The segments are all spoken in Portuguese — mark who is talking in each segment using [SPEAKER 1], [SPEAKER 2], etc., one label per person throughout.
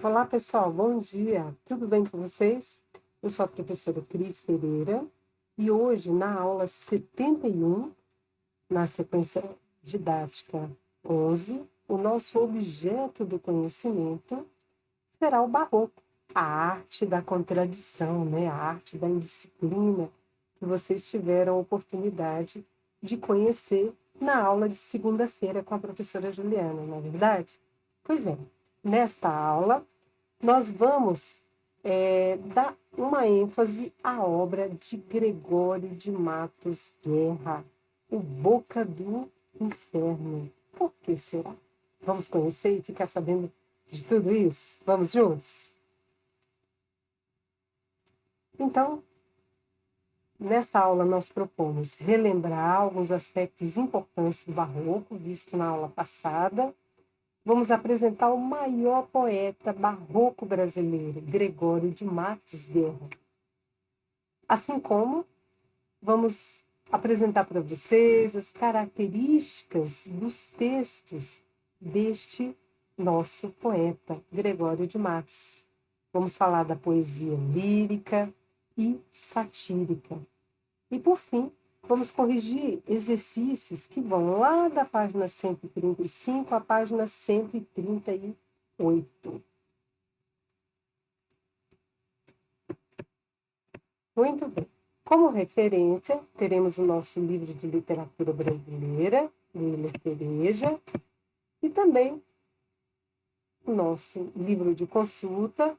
[SPEAKER 1] Olá, pessoal, bom dia. Tudo bem com vocês? Eu sou a professora Cris Pereira e hoje, na aula 71, na sequência didática 11, o nosso objeto do conhecimento será o barroco, a arte da contradição, né? A arte da indisciplina que vocês tiveram a oportunidade de conhecer na aula de segunda-feira com a professora Juliana, não é verdade? Pois é, nesta aula nós vamos dar uma ênfase à obra de Gregório de Matos Guerra, O Boca do Inferno. Por que será? Vamos conhecer e ficar sabendo de tudo isso? Vamos juntos? Então, nesta aula nós propomos relembrar alguns aspectos importantes do Barroco, visto na aula passada. Vamos apresentar o maior poeta barroco brasileiro, Gregório de Matos Guerra. Assim como vamos apresentar para vocês as características dos textos deste nosso poeta, Gregório de Matos. Vamos falar da poesia lírica e satírica. E, por fim, vamos corrigir exercícios que vão lá da página 135 à página 138. Muito bem. Como referência, teremos o nosso livro de literatura brasileira, Lila Cereja, e também o nosso livro de consulta,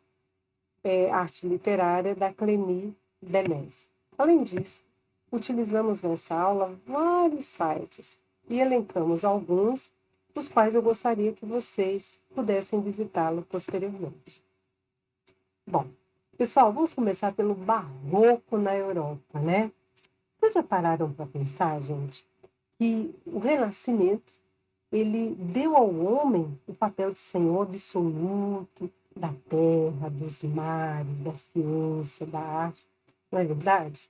[SPEAKER 1] Arte Literária, da Clemi Benese. Além disso, utilizamos nessa aula vários sites e elencamos alguns, os quais eu gostaria que vocês pudessem visitá-lo posteriormente. Bom, pessoal, vamos começar pelo Barroco na Europa, né? Vocês já pararam para pensar, gente, que o Renascimento ele deu ao homem o papel de senhor absoluto da terra, dos mares, da ciência, da arte, não é verdade?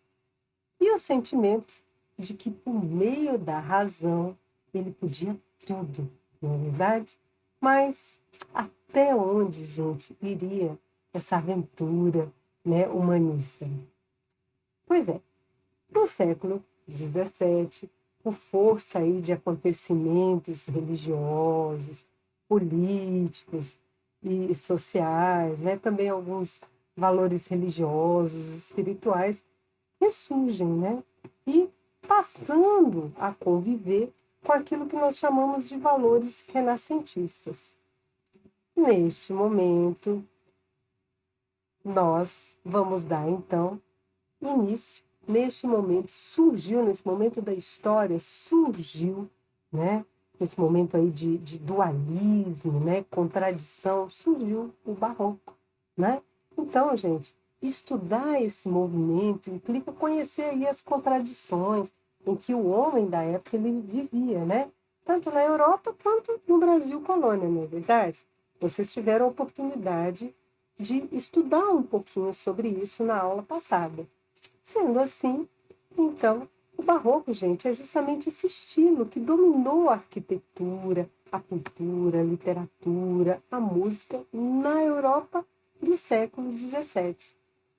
[SPEAKER 1] E o sentimento de que, por meio da razão, ele podia tudo, não é verdade? Mas até onde, gente, iria essa aventura, né, humanista? Pois é, no século XVII, por força aí de acontecimentos religiosos, políticos e sociais, né? Também alguns valores religiosos, espirituais, ressurgem, né? E passando a conviver com aquilo que nós chamamos de valores renascentistas. Neste momento, nós vamos dar, então, início. Neste momento, surgiu, nesse momento da história, surgiu, né? Nesse momento aí de dualismo, né? Contradição, surgiu o barroco, né? Então, gente, estudar esse movimento implica conhecer aí as contradições em que o homem da época ele vivia, né? Tanto na Europa quanto no Brasil colônia, não é verdade? Vocês tiveram a oportunidade de estudar um pouquinho sobre isso na aula passada. Sendo assim, então, o barroco, gente, é justamente esse estilo que dominou a arquitetura, a cultura, a literatura, a música na Europa do século XVII.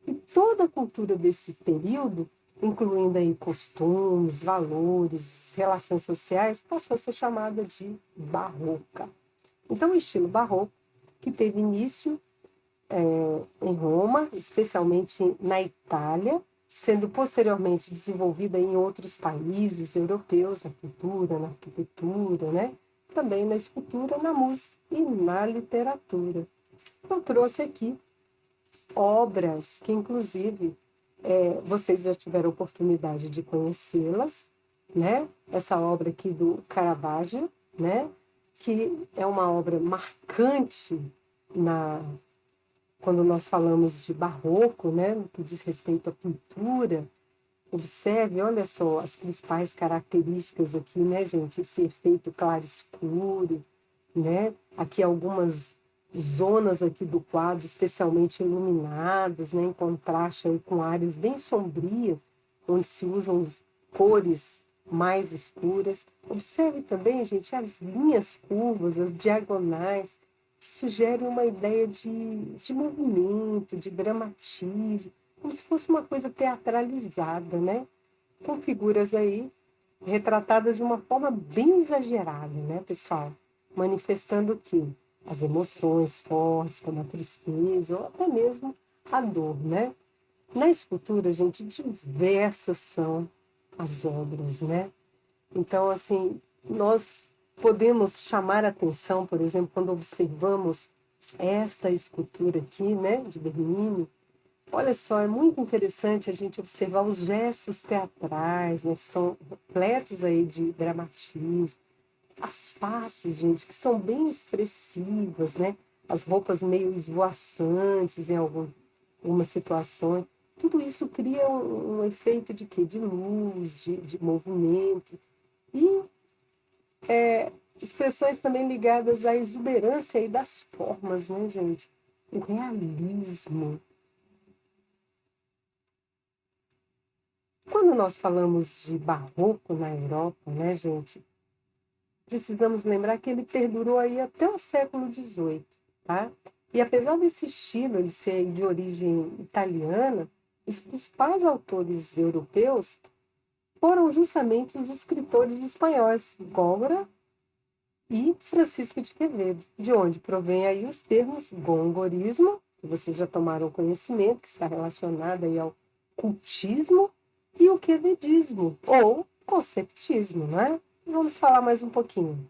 [SPEAKER 1] E toda a cultura desse período, incluindo aí costumes, valores, relações sociais, passou a ser chamada de barroca. Então, o estilo barroco, que teve início em Roma, especialmente na Itália, sendo posteriormente desenvolvida em outros países europeus, na cultura, na arquitetura, né? Também na escultura, na música e na literatura. Eu trouxe aqui obras que, inclusive, vocês já tiveram oportunidade de conhecê-las, né? Essa obra aqui do Caravaggio, né? Que é uma obra marcante na quando nós falamos de barroco, né, no que diz respeito à pintura, observe, olha só, as principais características aqui, né, gente? Esse efeito claro-escuro, né? Aqui algumas zonas aqui do quadro especialmente iluminadas, né, em contraste aí com áreas bem sombrias, onde se usam cores mais escuras. Observe também, gente, as linhas curvas, as diagonais, que sugere uma ideia de movimento, de dramatismo, como se fosse uma coisa teatralizada, né? Com figuras aí retratadas de uma forma bem exagerada, né, pessoal? Manifestando o quê? As emoções fortes, como a tristeza ou até mesmo a dor, né? Na escultura, gente, diversas são as obras, né? Então, assim, nós podemos chamar a atenção, por exemplo, quando observamos esta escultura aqui, né, de Bernini. Olha só, é muito interessante a gente observar os gestos teatrais, né, que são repletos aí de dramatismo, as faces, gente, que são bem expressivas, né, as roupas meio esvoaçantes em algumas situações. Tudo isso cria um efeito de quê? De luz, de movimento e expressões também ligadas à exuberância aí das formas, né, gente? O realismo. Quando nós falamos de barroco na Europa, né, gente, precisamos lembrar que ele perdurou aí até o século XVIII, tá? E apesar desse estilo ele ser de origem italiana, os principais autores europeus foram justamente os escritores espanhóis, Góngora e Francisco de Quevedo, de onde provém aí os termos gongorismo, que vocês já tomaram conhecimento, que está relacionado aí ao cultismo, e o quevedismo, ou conceptismo, não é? Vamos falar mais um pouquinho.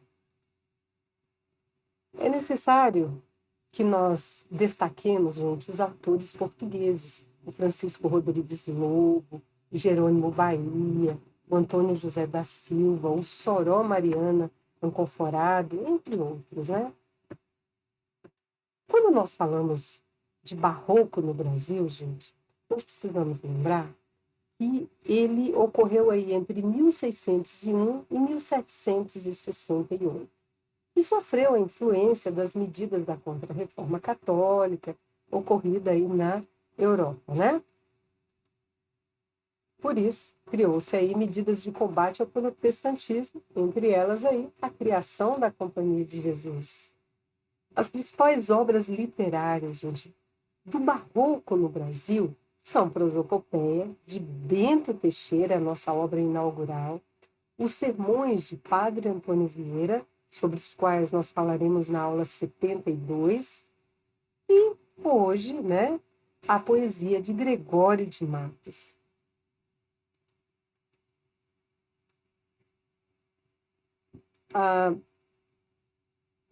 [SPEAKER 1] É necessário que nós destaquemos, gente, os autores portugueses, o Francisco Rodrigues Lobo, o Jerônimo Bahia, o Antônio José da Silva, o Soró Mariana Anconforado, entre outros, né? Quando nós falamos de barroco no Brasil, gente, nós precisamos lembrar que ele ocorreu aí entre 1601 e 1768 e sofreu a influência das medidas da Contra-Reforma Católica ocorrida aí na Europa, né? Por isso, criou-se aí medidas de combate ao protestantismo, entre elas aí a criação da Companhia de Jesus. As principais obras literárias, gente, do barroco no Brasil são Prosopopeia, de Bento Teixeira, a nossa obra inaugural, os Sermões de Padre Antônio Vieira, sobre os quais nós falaremos na aula 72, e hoje, né, a poesia de Gregório de Matos.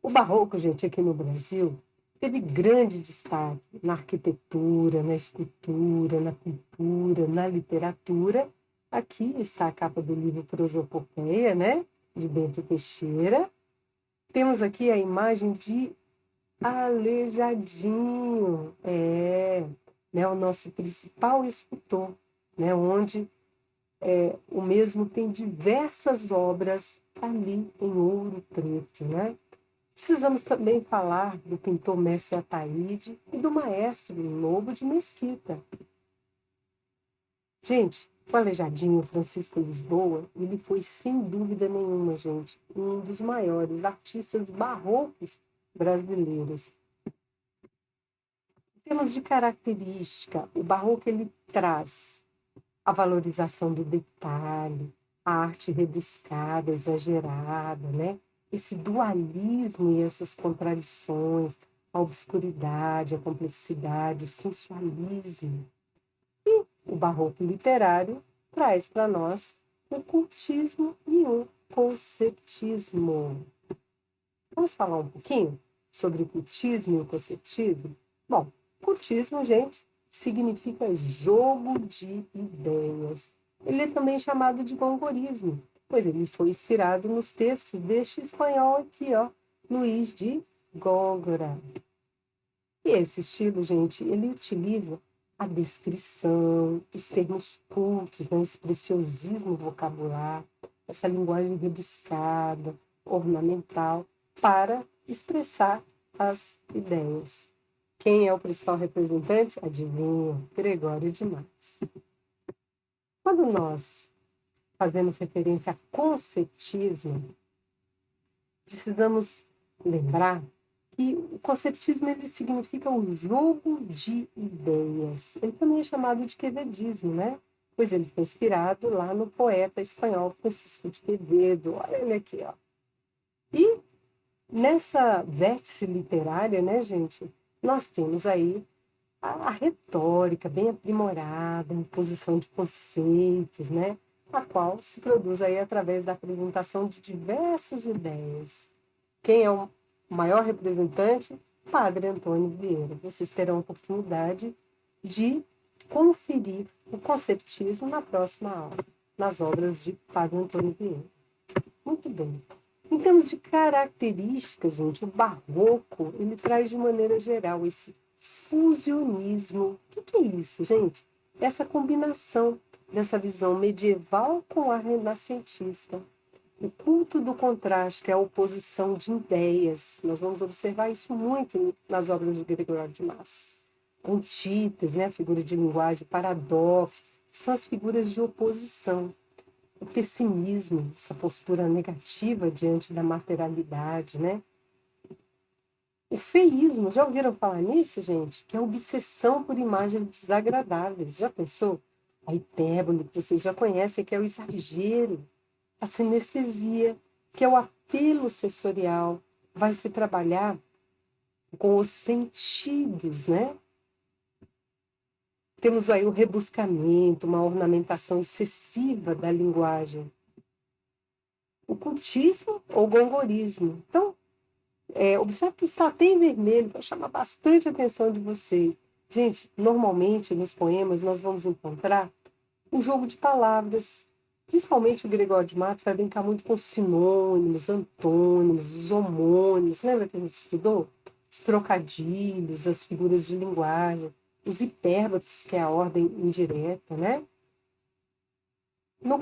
[SPEAKER 1] O barroco, gente, aqui no Brasil, teve grande destaque na arquitetura, na escultura, na pintura, na literatura. Aqui está a capa do livro Prosopopeia, né, de Bento Teixeira. Temos aqui a imagem de Aleijadinho, né, o nosso principal escultor, né, onde o mesmo tem diversas obras ali em ouro preto, né? Precisamos também falar do pintor Mestre Ataíde e do maestro Lobo de Mesquita. Gente, o Aleijadinho Francisco Lisboa, ele foi sem dúvida nenhuma, gente, um dos maiores artistas barrocos brasileiros. Em termos de característica, o barroco ele traz a valorização do detalhe, a arte rebuscada, exagerada, né? Esse dualismo e essas contradições, a obscuridade, a complexidade, o sensualismo. O barroco literário traz para nós o cultismo e o conceptismo. Vamos falar um pouquinho sobre o cultismo e o conceptismo? Bom, cultismo, gente, significa jogo de ideias. Ele é também chamado de gongorismo, pois ele foi inspirado nos textos deste espanhol aqui, ó, Luís de Góngora. E esse estilo, gente, ele utiliza a descrição, os termos cultos, né, esse preciosismo vocabular, essa linguagem rebuscada, ornamental, para expressar as ideias. Quem é o principal representante? Adivinha? Gregório de Matos. Quando nós fazemos referência a conceptismo, precisamos lembrar E o conceptismo ele significa o jogo de ideias. Ele também é chamado de quevedismo, né? Pois ele foi inspirado lá no poeta espanhol Francisco de Quevedo. Olha ele aqui, ó. E nessa vértice literária, né, gente, nós temos aí a retórica bem aprimorada, a imposição de conceitos, né, a qual se produz aí através da apresentação de diversas ideias. Quem é o maior representante? Padre Antônio Vieira. Vocês terão a oportunidade de conferir o conceptismo na próxima aula, nas obras de Padre Antônio Vieira. Muito bem. Em termos de características, gente, o barroco, ele traz de maneira geral esse fusionismo. O que é isso, gente? Essa combinação dessa visão medieval com a renascentista. O culto do contraste, a oposição de ideias. Nós vamos observar isso muito nas obras de Gregório de Matos. Antítese, né? A figura de linguagem, paradoxo, são as figuras de oposição. O pessimismo, essa postura negativa diante da materialidade, né? O feísmo, já ouviram falar nisso, gente? Que é a obsessão por imagens desagradáveis. Já pensou? A hipérbole, que vocês já conhecem, que é o exagero. A sinestesia, que é o apelo sensorial. Vai se trabalhar com os sentidos, né? Temos aí o rebuscamento, uma ornamentação excessiva da linguagem. O cultismo ou gongorismo. Então, observe que está até em vermelho, para chamar bastante a atenção de vocês. Gente, normalmente nos poemas nós vamos encontrar um jogo de palavras. Principalmente o Gregório de Matos vai brincar muito com sinônimos, antônimos, os homônimos. Lembra que a gente estudou? Os trocadilhos, as figuras de linguagem, os hipérbatos, que é a ordem indireta, né? No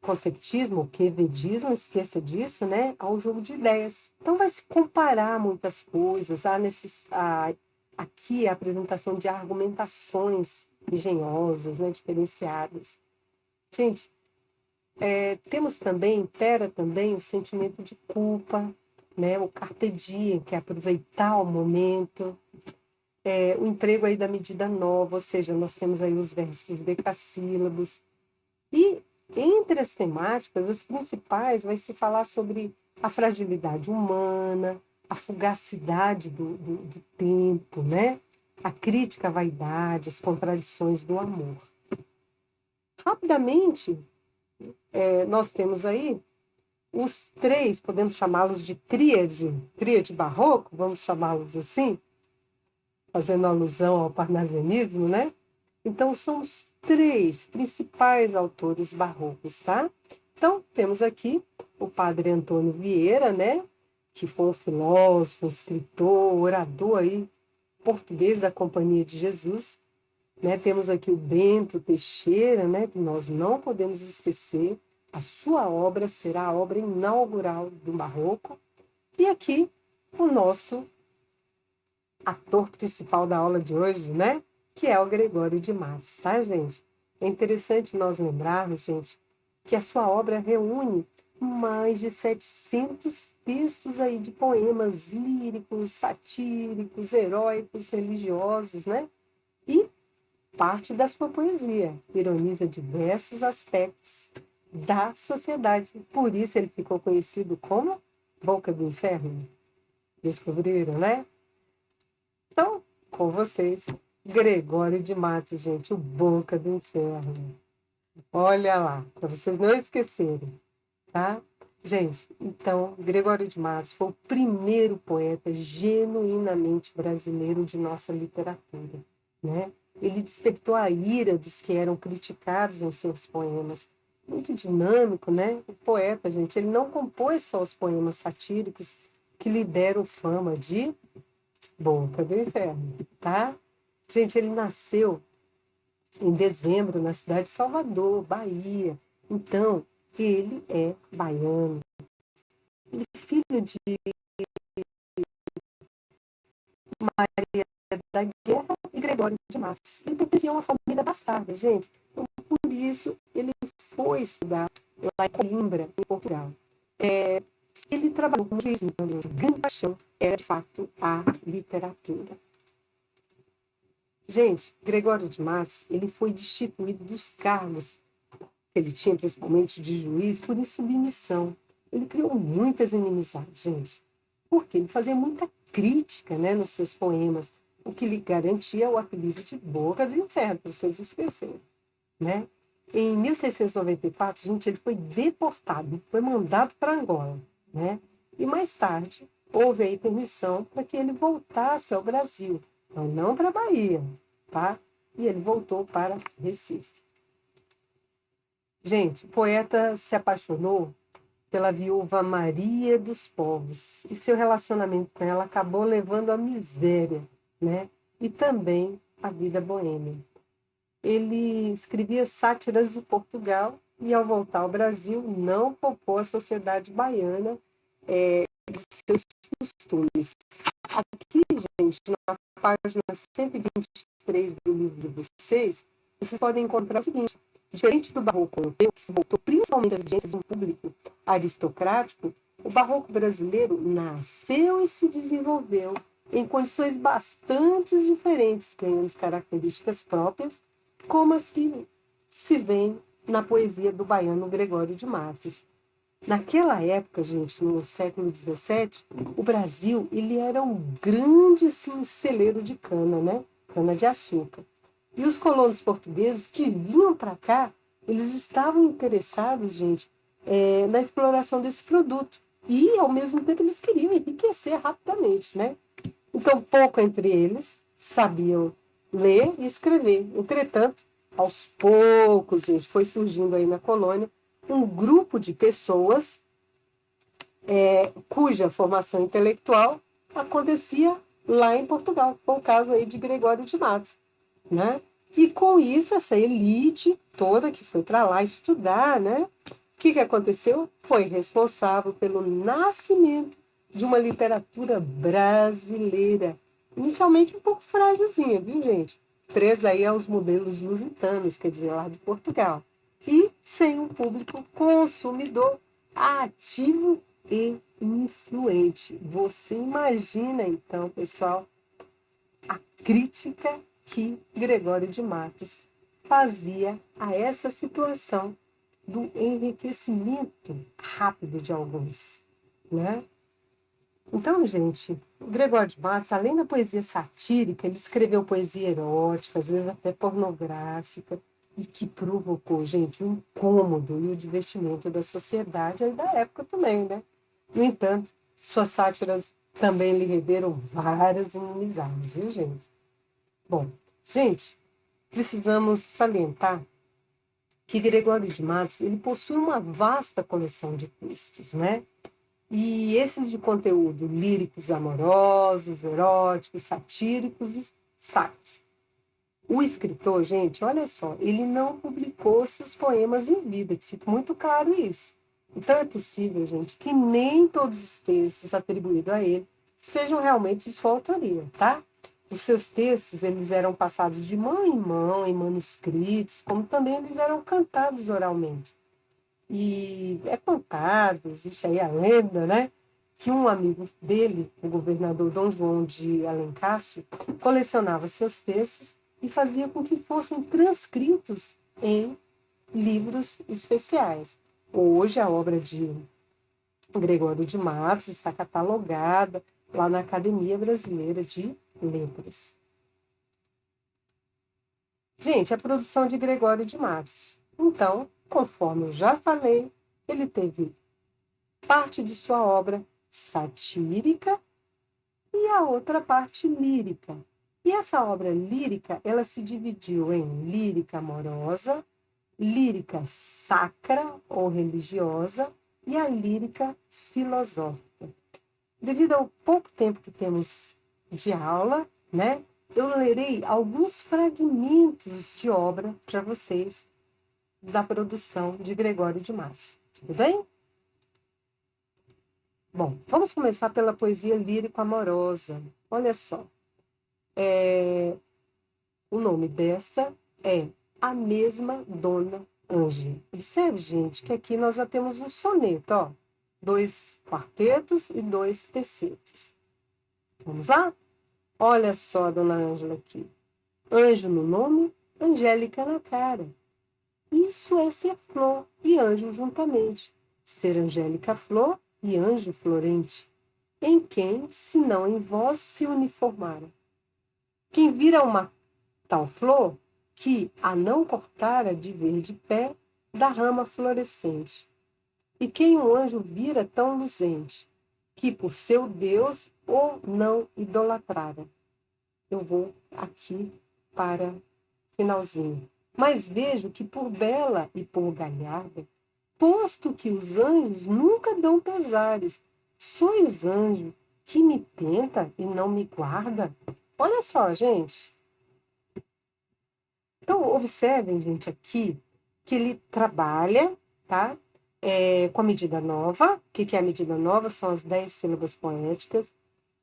[SPEAKER 1] conceptismo, o quevedismo, esqueça disso, né? Há um jogo de ideias. Então vai se comparar muitas coisas, aqui a apresentação de argumentações engenhosas, né? Diferenciadas. Gente, temos também, impera também o sentimento de culpa, né? O carpe diem, que é aproveitar o momento, o emprego aí da medida nova, ou seja, nós temos aí os versos decassílabos. E entre as temáticas, as principais vai se falar sobre a fragilidade humana, a fugacidade do tempo, né? A crítica à vaidade, as contradições do amor. Rapidamente, nós temos aí os três, podemos chamá-los de tríade barroco, vamos chamá-los assim, fazendo alusão ao parnasianismo, né? Então, são os três principais autores barrocos, tá? Então, temos aqui o padre Antônio Vieira, né? Que foi um filósofo, um escritor, orador aí, português da Companhia de Jesus. Né? Temos aqui o Bento Teixeira, né? Que nós não podemos esquecer. A sua obra será a obra inaugural do Barroco. E aqui o nosso ator principal da aula de hoje, né? Que é o Gregório de Matos, tá, gente? É interessante nós lembrarmos, gente, que a sua obra reúne mais de 700 textos aí de poemas líricos, satíricos, heróicos, religiosos, né? E parte da sua poesia ironiza diversos aspectos da sociedade. Por isso ele ficou conhecido como Boca do Inferno. Descobriram, né? Então, com vocês, Gregório de Matos, gente, o Boca do Inferno. Olha lá, para vocês não esquecerem, tá? Gente, então, Gregório de Matos foi o primeiro poeta genuinamente brasileiro de nossa literatura, né? Ele despertou a ira dos que eram criticados em seus poemas. Muito dinâmico, né? O poeta, gente, ele não compôs só os poemas satíricos que lhe deram fama de Boca do Inferno, tá? Gente, ele nasceu em dezembro na cidade de Salvador, Bahia. Então, ele é baiano. Ele é filho de Maria da Guerra e Gregório de Matos. Ele pertencia a uma família bastarda, gente. Então, por isso, ele foi estudar lá em Coimbra, em Portugal. Ele trabalhou com juiz, grande paixão era de fato a literatura. Gente, Gregório de Matos, ele foi destituído dos cargos que ele tinha, principalmente de juiz, por insubmissão. Ele criou muitas inimizades, gente. Porque ele fazia muita crítica, né, nos seus poemas, o que lhe garantia o apelido de Boca do Inferno, para vocês esquecerem, né? Em 1694, gente, ele foi deportado, foi mandado para Angola, né? E mais tarde houve aí permissão para que ele voltasse ao Brasil, então não para a Bahia, tá? E ele voltou para Recife. Gente, o poeta se apaixonou pela viúva Maria dos Povos e seu relacionamento com ela acabou levando à miséria, né? E também à vida boêmia. Ele escrevia sátiras em Portugal e, ao voltar ao Brasil, não poupou a sociedade baiana de seus costumes. Aqui, gente, na página 123 do livro de vocês podem encontrar o seguinte: diferente do barroco europeu, que se voltou principalmente às exigências de um público aristocrático, o barroco brasileiro nasceu e se desenvolveu em condições bastante diferentes, ganhando características próprias, como as que se veem na poesia do baiano Gregório de Matos. Naquela época, gente, no século XVII, o Brasil ele era um grande assim, celeiro de cana, né? Cana de açúcar. E os colonos portugueses que vinham para cá, eles estavam interessados, gente, na exploração desse produto. E, ao mesmo tempo, eles queriam enriquecer rapidamente, né? Então, pouco entre eles sabiam ler e escrever. Entretanto, aos poucos, gente, foi surgindo aí na colônia um grupo de pessoas cuja formação intelectual acontecia lá em Portugal. Foi o caso aí de Gregório de Matos, né? E com isso, essa elite toda que foi para lá estudar, né? O que aconteceu? Foi responsável pelo nascimento de uma literatura brasileira, inicialmente um pouco frágilzinha, viu, gente? Presa aí aos modelos lusitanos, quer dizer, lá de Portugal. E sem um público consumidor ativo e influente. Você imagina, então, pessoal, a crítica que Gregório de Matos fazia a essa situação do enriquecimento rápido de alguns, né? Então, gente, o Gregório de Matos, além da poesia satírica, ele escreveu poesia erótica, às vezes até pornográfica, e que provocou, gente, o incômodo e o divertimento da sociedade e da época também, né? No entanto, suas sátiras também lhe renderam várias inimizades, viu, gente? Bom, gente, precisamos salientar que Gregório de Matos ele possui uma vasta coleção de textos, né? E esses de conteúdo líricos amorosos, eróticos, satíricos e sacros. O escritor, gente, olha só, ele não publicou seus poemas em vida, que fica muito claro isso. Então é possível, gente, que nem todos os textos atribuídos a ele sejam realmente de sua autoria, tá? Os seus textos, eles eram passados de mão em mão, em manuscritos, como também eles eram cantados oralmente. E é contado, existe aí a lenda, né? Que um amigo dele, o governador Dom João de Alencácio, colecionava seus textos e fazia com que fossem transcritos em livros especiais. Hoje, a obra de Gregório de Matos está catalogada lá na Academia Brasileira de Letras. Gente, a produção de Gregório de Matos. Então, conforme eu já falei, ele teve parte de sua obra satírica e a outra parte lírica. E essa obra lírica, ela se dividiu em lírica amorosa, lírica sacra ou religiosa e a lírica filosófica. Devido ao pouco tempo que temos de aula, né, eu lerei alguns fragmentos de obra para vocês da produção de Gregório de Matos. Tudo bem? Bom, vamos começar pela poesia lírico-amorosa. Olha só. O nome desta é A Mesma Dona Ângela. Observe, gente, que aqui nós já temos um soneto, ó. 2 quartetos e 2 tercetos. Vamos lá? Olha só, dona Ângela aqui. Anjo no nome, Angélica na cara. Isso é ser flor e anjo juntamente. Ser Angélica flor e anjo florente. Em quem, se não em vós, se uniformaram? Quem vira uma tal flor, que, a não cortara de verde pé, da rama florescente. E quem um anjo vira tão luzente, que por seu Deus o não idolatrara. Eu vou aqui para finalzinho. Mas vejo que por bela e por galharda, posto que os anjos nunca dão pesares, sois anjo que me tenta e não me guarda. Olha só, gente. Então, observem, gente, aqui, que ele trabalha, tá? Com a medida nova. O que é a medida nova? São as 10 sílabas poéticas.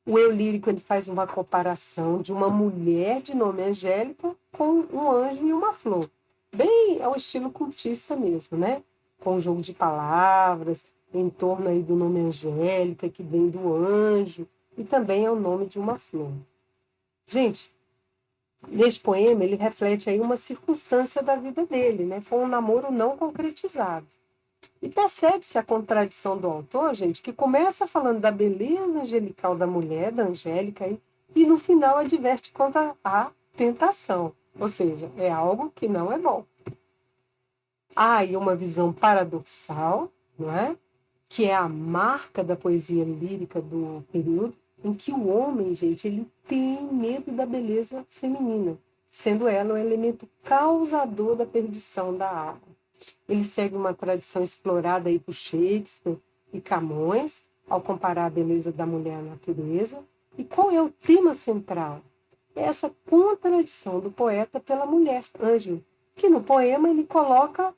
[SPEAKER 1] O eu lírico, ele faz uma comparação de uma mulher de nome Angélica com um anjo e uma flor. Bem ao estilo cultista mesmo, né? Com um jogo de palavras, em torno aí do nome Angélica, que vem do anjo, e também é o nome de uma flor. Gente, neste poema, ele reflete aí uma circunstância da vida dele, né? Foi um namoro não concretizado. E percebe-se a contradição do autor, gente, que começa falando da beleza angelical da mulher, da Angélica, e no final adverte contra a tentação. Ou seja, é algo que não é bom. Há aí uma visão paradoxal, não é? Que é a marca da poesia lírica do período, em que o homem, gente, ele tem medo da beleza feminina, sendo ela o elemento causador da perdição da alma. Ele segue uma tradição explorada aí por Shakespeare e Camões, ao comparar a beleza da mulher à natureza. E qual é o tema central? É essa contradição do poeta pela mulher, Ângelo, que no poema ele coloca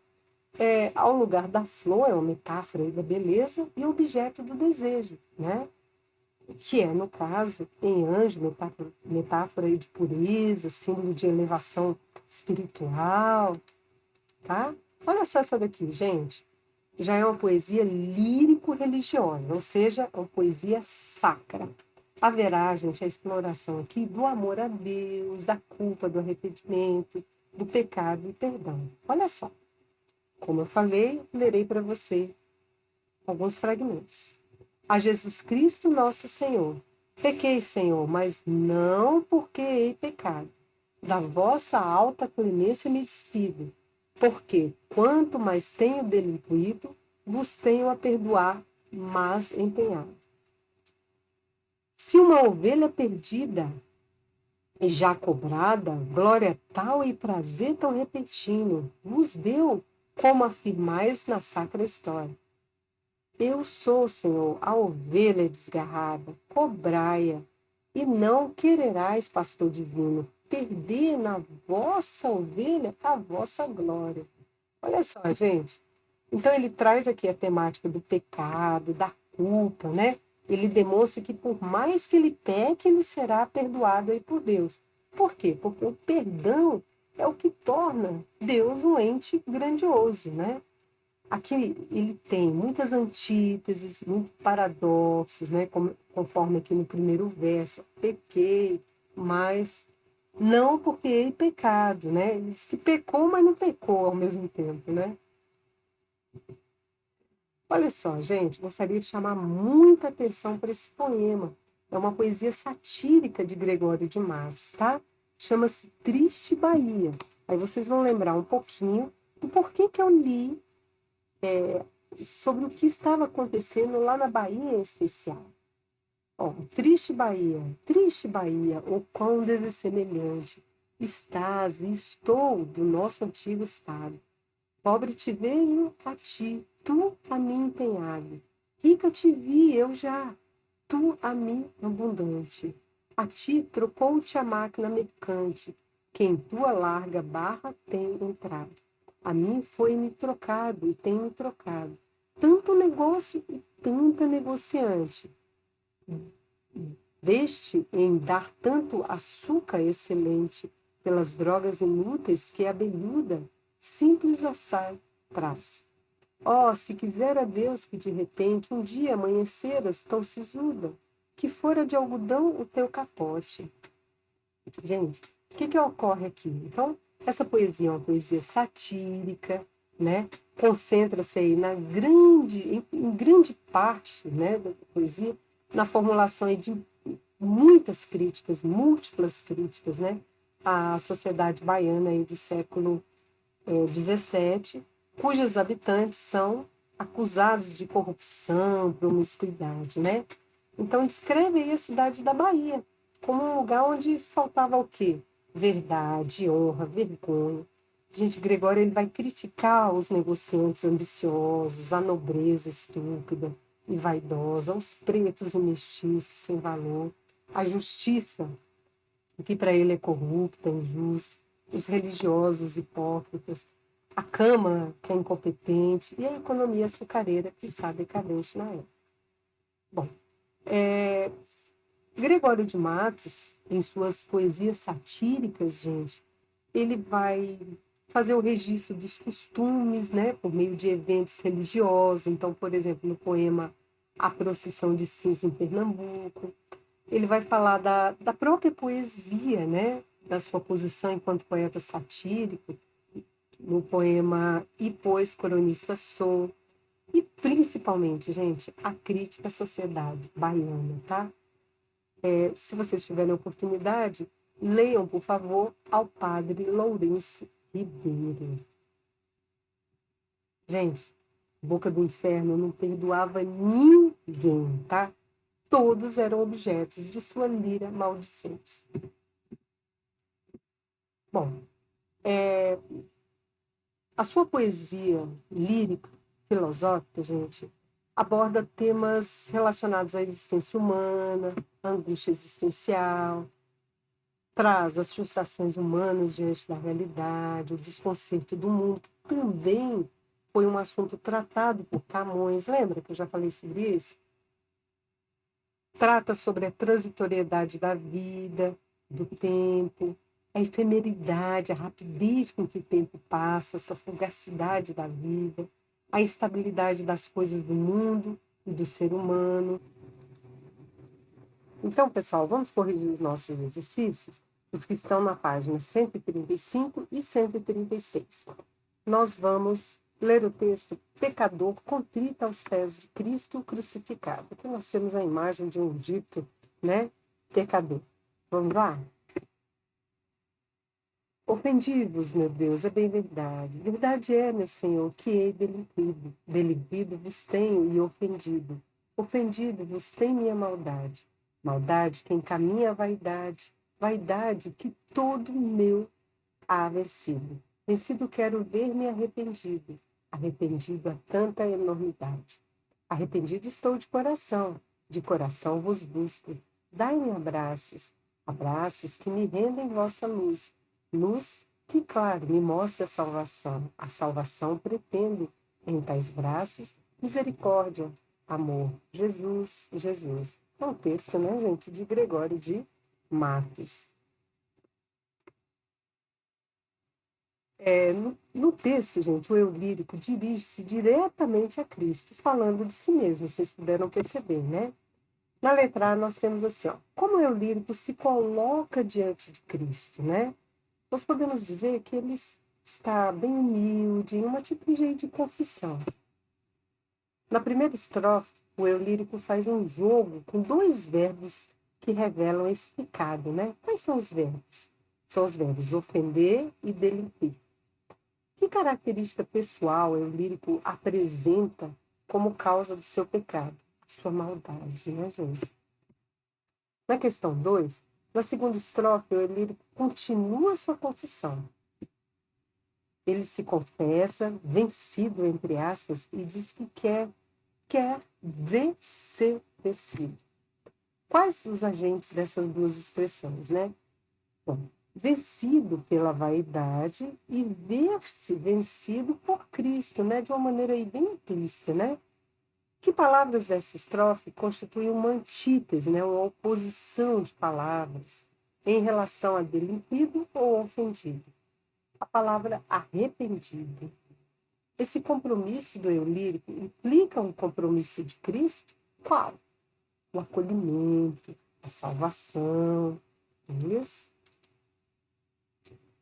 [SPEAKER 1] ao lugar da flor, é uma metáfora da beleza, e objeto do desejo, né? Que é, no caso, em anjo, metáfora de pureza, símbolo de elevação espiritual, tá? Olha só essa daqui, gente. Já é uma poesia lírico-religiosa, ou seja, uma poesia sacra. Haverá, gente, a exploração aqui do amor a Deus, da culpa, do arrependimento, do pecado e perdão. Olha só. Como eu falei, lerei para você alguns fragmentos. A Jesus Cristo, nosso Senhor. Pequei, Senhor, mas não porque hei pecado. Da vossa alta clemência me despido, porque, quanto mais tenho delinquido, vos tenho a perdoar, mas empenhado. Se uma ovelha perdida e já cobrada, glória tal e prazer tão repentino, vos deu, como afirmais na sacra história. Eu sou, Senhor, a ovelha desgarrada, cobrai-a, e não quererais, pastor divino, perder na vossa ovelha a vossa glória. Olha só, gente. Então ele traz aqui a temática do pecado, da culpa, né? Ele demonstra que por mais que ele peque, ele será perdoado aí por Deus. Por quê? Porque o perdão é o que torna Deus um ente grandioso, né? Aqui ele tem muitas antíteses, muitos paradoxos, né? Conforme aqui no primeiro verso, pequei, mas não porque ele pecado, né? Ele diz que pecou, mas não pecou ao mesmo tempo, né? Olha só, gente, gostaria de chamar muita atenção para esse poema. É uma poesia satírica de Gregório de Matos, tá? Chama-se Triste Bahia. Aí vocês vão lembrar um pouquinho do porquê que eu li sobre o que estava acontecendo lá na Bahia em especial. Ó, triste Bahia, o quão dessemelhante estás e estou do nosso antigo estado. Pobre te veio a ti, tu a mim empenhado. Rica te vi eu já, tu a mim abundante. A ti trocou-te a máquina mercante, que em tua larga barra tem entrado. A mim foi-me trocado e tem-me trocado. Tanto negócio e tanta negociante. Deste em dar tanto açúcar excelente pelas drogas inúteis que a abelhuda simples assai traz. Oh, se quisera Deus que de repente um dia amanheceras tão sisuda, que fora de algodão o teu capote. Gente, o que ocorre aqui? Então, essa poesia é uma poesia satírica, né? Concentra-se aí em grande parte, né, da poesia, na formulação aí de muitas críticas, múltiplas críticas, né, à sociedade baiana aí do século XVII, cujos habitantes são acusados de corrupção, promiscuidade, né? Então descreve aí a cidade da Bahia como um lugar onde faltava o quê? Verdade, honra, vergonha. Gente, Gregório ele vai criticar os negociantes ambiciosos, a nobreza estúpida e vaidosa, os pretos e mestiços sem valor, a justiça, que para ele é corrupta, injusta, os religiosos hipócritas, a Câmara, que é incompetente, e a economia açucareira, que está decadente na época. Bom, Gregório de Matos, em suas poesias satíricas, gente, ele vai fazer o registro dos costumes, né, por meio de eventos religiosos. Então, por exemplo, no poema A Procissão de Cinza em Pernambuco, ele vai falar da própria poesia, né, da sua posição enquanto poeta satírico, no poema E Pois Coronista Sou, e principalmente, gente, a crítica à sociedade baiana, tá? Se vocês tiverem oportunidade, leiam, por favor, ao padre Lourenço Ribeiro. Gente, Boca do Inferno não perdoava ninguém, tá? Todos eram objetos de sua lira maldicente. Bom, a sua poesia lírica, filosófica, gente, aborda temas relacionados à existência humana, à angústia existencial, traz as frustrações humanas diante da realidade, o desconcerto do mundo, que também foi um assunto tratado por Camões. Lembra que eu já falei sobre isso? Trata sobre a transitoriedade da vida, do tempo, a efemeridade, a rapidez com que o tempo passa, essa fugacidade da vida, a instabilidade das coisas do mundo e do ser humano. Então, pessoal, vamos corrigir os nossos exercícios, os que estão na página 135 e 136. Nós vamos ler o texto Pecador contrito aos pés de Cristo crucificado. Aqui nós temos a imagem de um dito, né? Pecador. Vamos lá? Ofendi-vos, meu Deus, é bem verdade. Verdade é, meu Senhor, que hei delinquido. Delinquido vos tenho e ofendido. Ofendido vos tem minha maldade. Maldade que encaminha a vaidade. Vaidade que todo meu há vencido. Vencido quero ver-me arrependido. Arrependido a tanta enormidade. Arrependido estou de coração vos busco. Dai-me abraços, abraços que me rendem vossa luz. Luz que, claro, me mostre a salvação. A salvação pretendo, em tais braços, misericórdia, amor. Jesus, Jesus. É um texto, né, gente, de Gregório de Matos. No texto, gente, o eu lírico dirige-se diretamente a Cristo, falando de si mesmo, vocês puderam perceber, né? Na letra A, nós temos assim, ó, como o eu lírico se coloca diante de Cristo, né? Nós podemos dizer que ele está bem humilde, em uma atitude de confissão. Na primeira estrofe, o eu lírico faz um jogo com dois verbos que revelam esse pecado, né? Quais são os verbos? São os verbos ofender e delinquir. Que característica pessoal o lírico apresenta como causa do seu pecado? Sua maldade, né, gente? Na questão 2, na segunda estrofe, o lírico continua sua confissão. Ele se confessa, vencido, entre aspas, e diz que quer vencer vencido. Quais os agentes dessas duas expressões, né? Bom, vencido pela vaidade e ver-se vencido por Cristo, né? De uma maneira aí bem implícita, né? Que palavras dessa estrofe constituem uma antítese, né? Uma oposição de palavras em relação a delinquido ou ofendido? A palavra arrependido. Esse compromisso do eu lírico implica um compromisso de Cristo? Qual? o acolhimento, a salvação. Isso.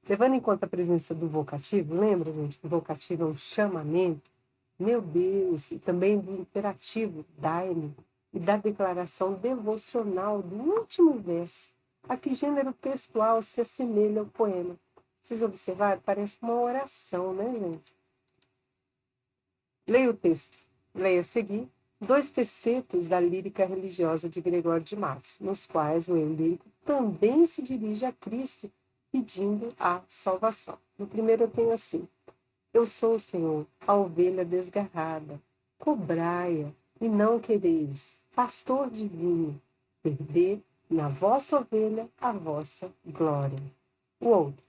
[SPEAKER 1] Levando em conta a presença do vocativo, lembra, gente, que o vocativo é um chamamento? Meu Deus! E também do imperativo, dai-me, e da declaração devocional do último verso. A que gênero textual se assemelha ao poema? Vocês observaram? Parece uma oração, né, gente? Leia o texto. Leia a seguir 2 tercetos da lírica religiosa de Gregório de Matos, nos quais o eu lírico também se dirige a Cristo pedindo a salvação. No primeiro eu tenho assim: eu sou, Senhor, a ovelha desgarrada, cobrai-a e não quereis, pastor divino, perder na vossa ovelha a vossa glória. O outro: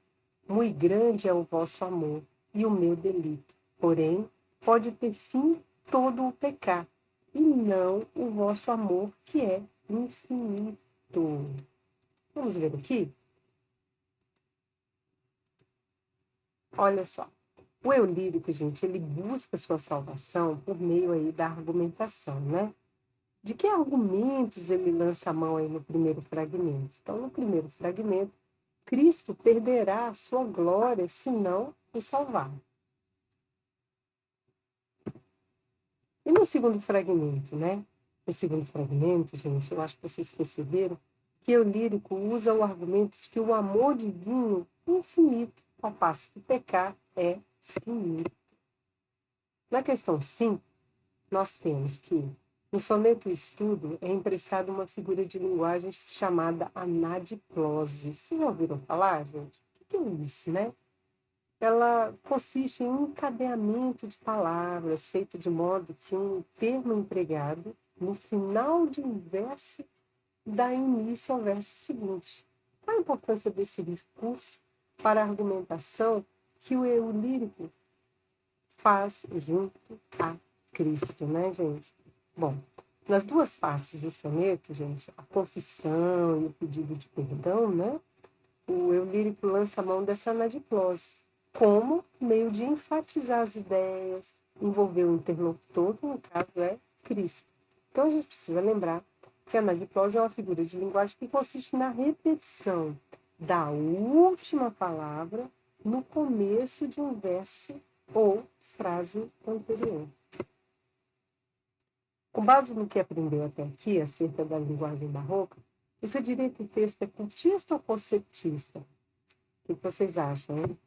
[SPEAKER 1] muito grande é o vosso amor e o meu delito, porém pode ter fim todo o pecar, e não o vosso amor, que é infinito. Vamos ver aqui? Olha só. O eu lírico, gente, ele busca sua salvação por meio aí da argumentação, né? De que argumentos ele lança a mão aí no primeiro fragmento? Então, no primeiro fragmento, Cristo perderá a sua glória se não o salvar. E no segundo fragmento, né? No segundo fragmento, gente, eu acho que vocês perceberam que o lírico usa o argumento de que o amor divino é infinito, ao passo que pecar é finito. Na questão 5, nós temos que no soneto estudo é emprestada uma figura de linguagem chamada anadiplose. Vocês já ouviram falar, gente? O que é isso, né? Ela consiste em um encadeamento de palavras feito de modo que um termo empregado no final de um verso dá início ao verso seguinte. Qual a importância desse recurso para a argumentação que o eu lírico faz junto a Cristo, né, gente? Bom, nas duas partes do soneto, gente, a confissão e o pedido de perdão, né? O eu lírico lança a mão dessa anadiplose, como meio de enfatizar as ideias, envolver o interlocutor, que no caso é Cristo. Então a gente precisa lembrar que a anadiplose é uma figura de linguagem que consiste na repetição da última palavra no começo de um verso ou frase anterior. Com base no que aprendeu até aqui acerca da linguagem barroca, você diria que o texto é cultista ou conceptista? O que vocês acham, hein?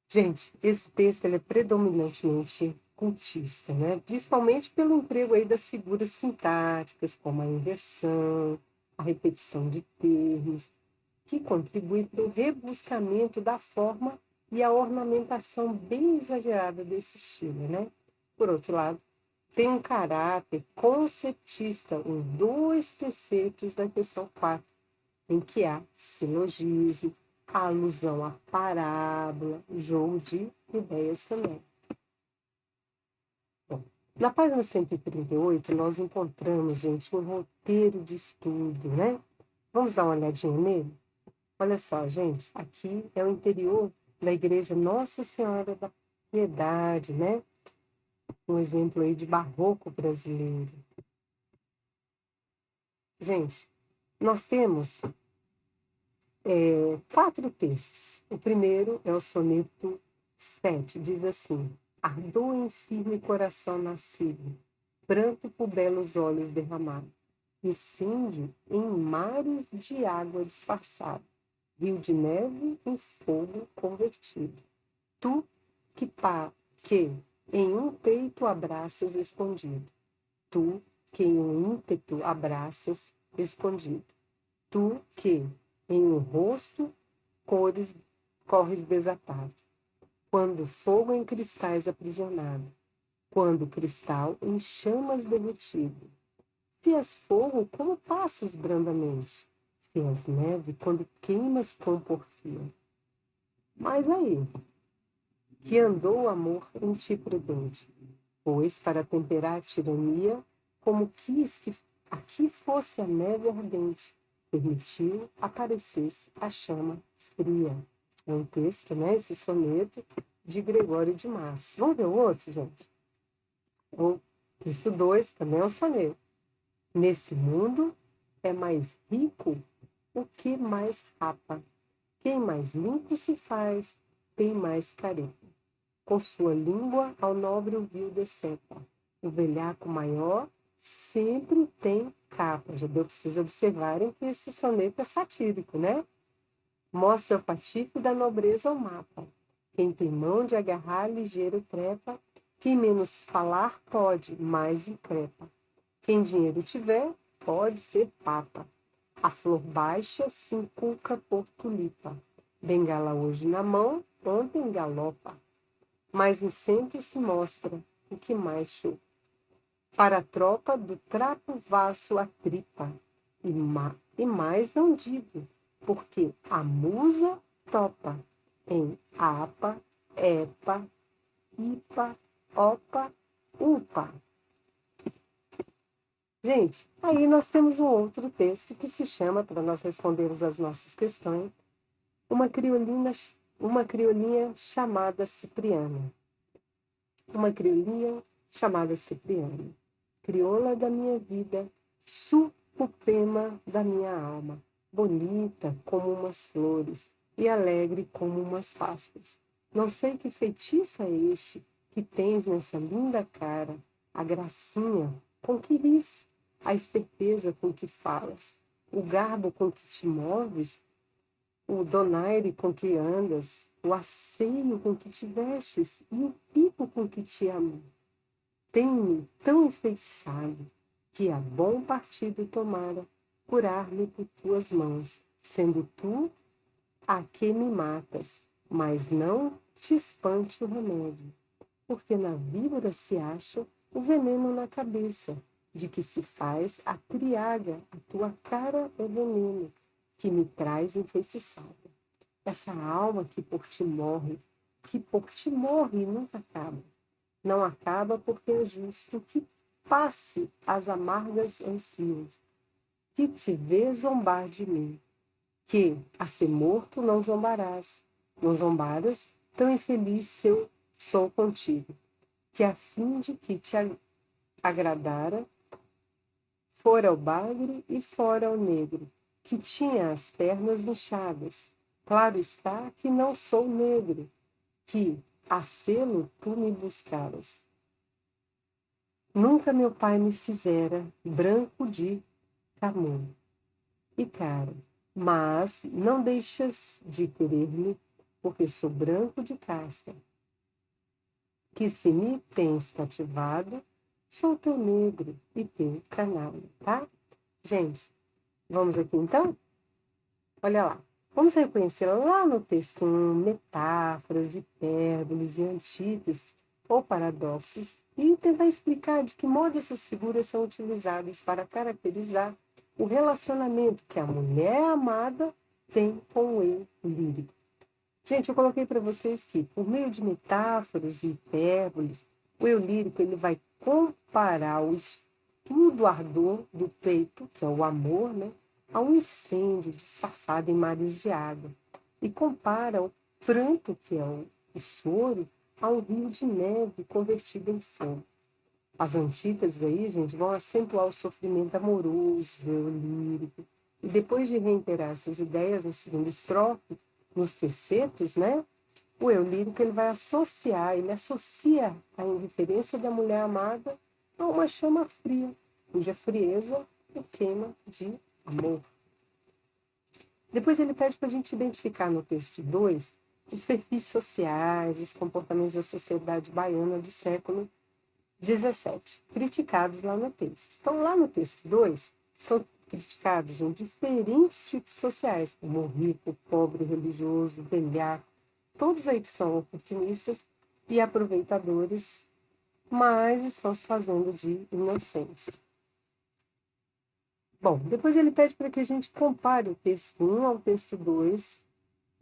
[SPEAKER 1] Gente, esse texto ele é predominantemente cultista, né? Principalmente pelo emprego aí das figuras sintáticas, como a inversão, a repetição de termos, que contribui para o rebuscamento da forma e a ornamentação bem exagerada desse estilo, né? Por outro lado, tem um caráter conceptista, os 2 tercetos da questão 4, em que há silogismo, a alusão à parábola, jogo de ideias também. Bom, na página 138, nós encontramos, gente, um roteiro de estudo, né? Vamos dar uma olhadinha nele? Olha só, gente, aqui é o interior da igreja Nossa Senhora da Piedade, né? Um exemplo aí de barroco brasileiro. Gente, nós temos 4 textos. O primeiro é o soneto 7, diz assim: ardor em firme coração nascido, pranto por belos olhos derramado, incêndio em mares de água disfarçado, rio de neve em fogo convertido. Tu que em um peito abraças escondido, tu que em um ímpeto abraças escondido, tu que em um rosto corres desatado, quando fogo em cristais aprisionado, quando cristal em chamas derretido. Se és fogo, como passas brandamente? Se és neve, quando queimas com porfia. Mas aí, que andou o amor em ti prudente, pois para temperar a tirania, como quis que aqui fosse a neve ardente, permitiu aparecesse a chama fria. É um texto, né, esse soneto de Gregório de Matos. Vamos ver o outro, gente? O texto 2 também é um soneto. Nesse mundo é mais rico o que mais rapa. Quem mais limpo se faz, tem mais careta. Com sua língua ao nobre o vil decepa. O velhaco maior sempre tem capa. Já deu para vocês observarem que esse soneto é satírico, né? Mostra o patife da nobreza ao mapa. Quem tem mão de agarrar, ligeiro trepa. Quem menos falar pode, mais increpa. Quem dinheiro tiver, pode ser papa. A flor baixa se inculca por tulipa. Bengala hoje na mão, ontem galopa. Mais incêndio se mostra, o que mais show. Para a tropa do trapo vasso a tripa. E mais não digo, porque a musa topa em apa, epa, ipa, opa, upa. Gente, aí nós temos um outro texto que se chama, para nós respondermos as nossas questões, uma criolinha chamada Cipriana. Uma criolinha chamada Cipriana. Crioula da minha vida, supupema da minha alma, bonita como umas flores e alegre como umas páscoas. Não sei que feitiço é este que tens nessa linda cara, a gracinha com que ris, a esperteza com que falas, o garbo com que te moves, o donaire com que andas, o asseio com que te vestes e o pico com que te amo. Tem-me tão enfeitiçado que a bom partido tomara curar-me por tuas mãos, sendo tu a que me matas, mas não te espante o remédio, porque na víbora se acha o veneno na cabeça, de que se faz a criaga, a tua cara é veneno, que me traz enfeitiçada. Essa alma que por ti morre e nunca acaba. Não acaba porque é justo que passe as amargas ansias, que te vê zombar de mim, que, a ser morto, não zombarás. Não zombaras, tão infeliz se eu sou contigo, que a fim de que te agradara, fora o bagre e fora o negro, que tinha as pernas inchadas. Claro está que não sou negro, que a selo tu me buscaras. Nunca meu pai me fizera branco de camum e cara, mas não deixas de querer-me, porque sou branco de casta, que se me tens cativado, sou teu negro e teu canalha, tá? Gente, vamos aqui então? Olha lá. Vamos reconhecer lá no texto 1 metáforas, hipérboles e antíteses ou paradoxos e tentar explicar de que modo essas figuras são utilizadas para caracterizar o relacionamento que a mulher amada tem com o eu lírico. Gente, eu coloquei para vocês que, por meio de metáforas e hipérboles, o eu lírico ele vai comparar o estudo ardor do peito, que é o amor, né, a um incêndio disfarçado em mares de água, e compara o pranto, que é o choro, a um rio de neve convertido em fogo. As antíteses aí, gente, vão acentuar o sofrimento amoroso, do eu lírico, e depois de reiterar essas ideias na segunda estrofe, nos tercetos, né, o eu lírico ele ele associa a indiferença da mulher amada a uma chama fria, cuja frieza o queima de amor. Depois ele pede para a gente identificar no texto 2 os perfis sociais, os comportamentos da sociedade baiana do século XVII, criticados lá no texto. Então, lá no texto 2, são criticados em diferentes tipos sociais, como o rico, o pobre, o religioso, o velhaco, todos aí que são oportunistas e aproveitadores, mas estão se fazendo de inocentes. Bom, depois ele pede para que a gente compare o texto 1 ao texto 2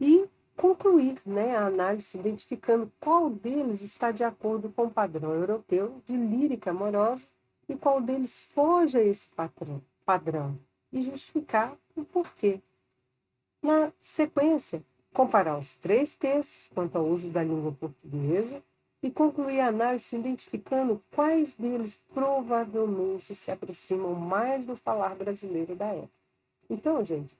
[SPEAKER 1] e concluir, né, a análise identificando qual deles está de acordo com o padrão europeu de lírica amorosa e qual deles foge a esse padrão e justificar o porquê. Na sequência, comparar os três textos quanto ao uso da língua portuguesa e concluir a análise identificando quais deles provavelmente se aproximam mais do falar brasileiro da época. Então, gente,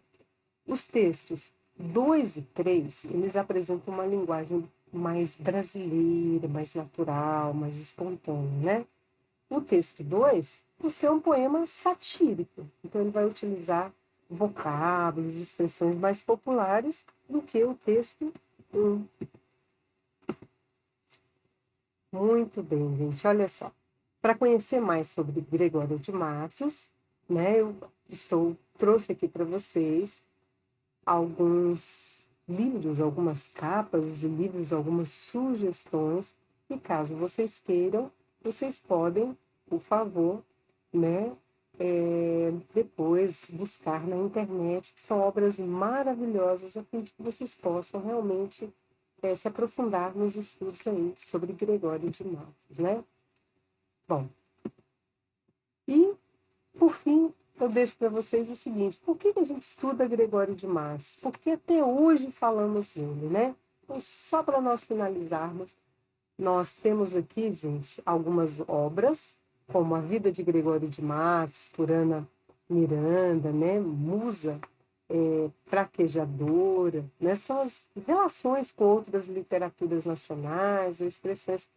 [SPEAKER 1] os textos 2 e 3, eles apresentam uma linguagem mais brasileira, mais natural, mais espontânea, né? O texto 2, por ser um poema satírico, então ele vai utilizar vocábulos, expressões mais populares do que o texto 1. Muito bem, gente, olha só. Para conhecer mais sobre Gregório de Matos, né, eu trouxe aqui para vocês alguns livros, algumas capas de livros, algumas sugestões, e caso vocês queiram, vocês podem, por favor, né, depois buscar na internet, que são obras maravilhosas, a fim de que vocês possam realmente se aprofundar nos estudos aí sobre Gregório de Matos, né? Bom, e por fim, eu deixo para vocês o seguinte: por que a gente estuda Gregório de Matos? Porque até hoje falamos nele, né? Então, só para nós finalizarmos, nós temos aqui, gente, algumas obras, como A Vida de Gregório de Matos, por Ana Miranda, né? Musa Praquejadora, né? São as relações com outras literaturas nacionais ou expressões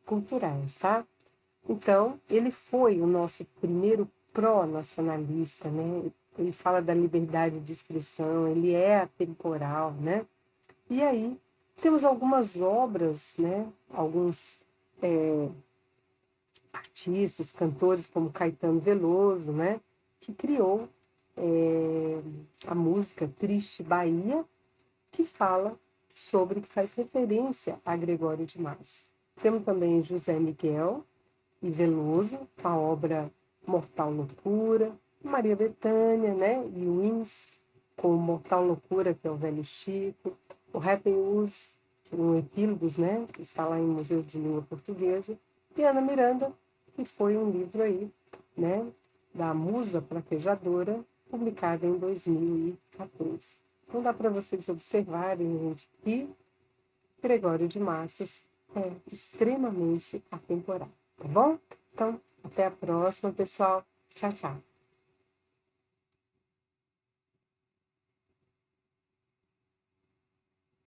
[SPEAKER 1] culturais, tá? Então, ele foi o nosso primeiro pró-nacionalista, né? Ele fala da liberdade de expressão, ele é atemporal, né? E aí, temos algumas obras, né? Alguns artistas, cantores, como Caetano Veloso, né? Que criou a música Triste Bahia, que fala sobre, que faz referência a Gregório de Matos. Temos também José Miguel e Veloso, a obra Mortal Loucura, Maria Bethânia, né, e Wins, com Mortal Loucura, que é o Velho Chico, o Happy Wood, um Epílogos, né, que está lá em Museu de Língua Portuguesa, e Ana Miranda, que foi um livro aí, né, da Musa Praquejadora, publicado em 2014. Então dá para vocês observarem, gente, que Gregório de Matos é extremamente atemporal, tá bom? Então, até a próxima, pessoal. Tchau, tchau.